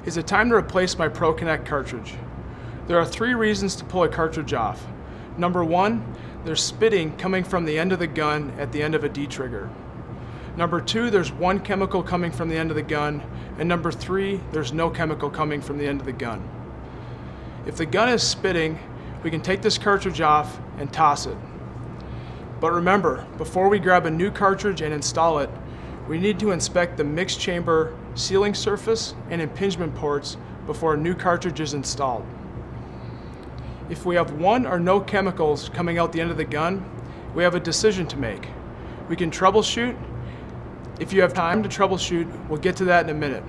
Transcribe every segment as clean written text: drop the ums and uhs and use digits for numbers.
Is it time to replace my ProConnect cartridge? There are 3 reasons to pull a cartridge off. Number 1, there's spitting coming from the end of the gun at the end of a D-trigger. Number 2, there's one chemical coming from the end of the gun. And number 3, there's no chemical coming from the end of the gun. If the gun is spitting, we can take this cartridge off and toss it. But remember, before we grab a new cartridge and install it, we need to inspect the mixed chamber sealing surface and impingement ports before a new cartridge is installed. If we have one or no chemicals coming out the end of the gun, we have a decision to make. We can troubleshoot. If you have time to troubleshoot, we'll get to that in a minute.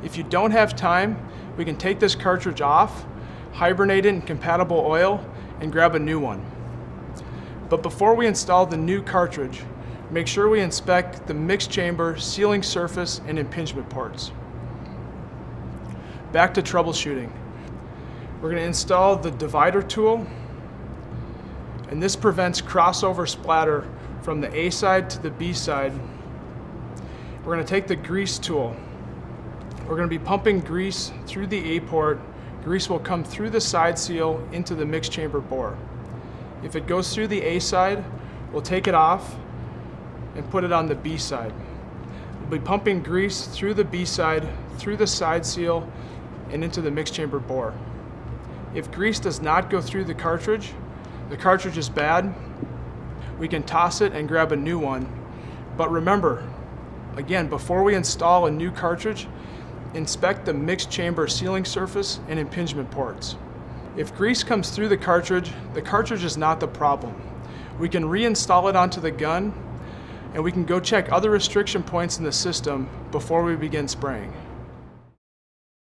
If you don't have time, we can take this cartridge off, hibernate it in compatible oil, and grab a new one. But before we install the new cartridge, make sure we inspect the mixed chamber sealing surface and impingement ports. Back to troubleshooting. We're going to install the divider tool, and this prevents crossover splatter from the A side to the B side. We're going to take the grease tool. We're going to be pumping grease through the A port. Grease will come through the side seal into the mixed chamber bore. If it goes through the A side, we'll take it off and put it on the B side. We'll be pumping grease through the B side, through the side seal, and into the mixed chamber bore. If grease does not go through the cartridge is bad. We can toss it and grab a new one. But remember, again, before we install a new cartridge, inspect the mixed chamber sealing surface and impingement ports. If grease comes through the cartridge is not the problem. We can reinstall it onto the gun, and we can go check other restriction points in the system before we begin spraying.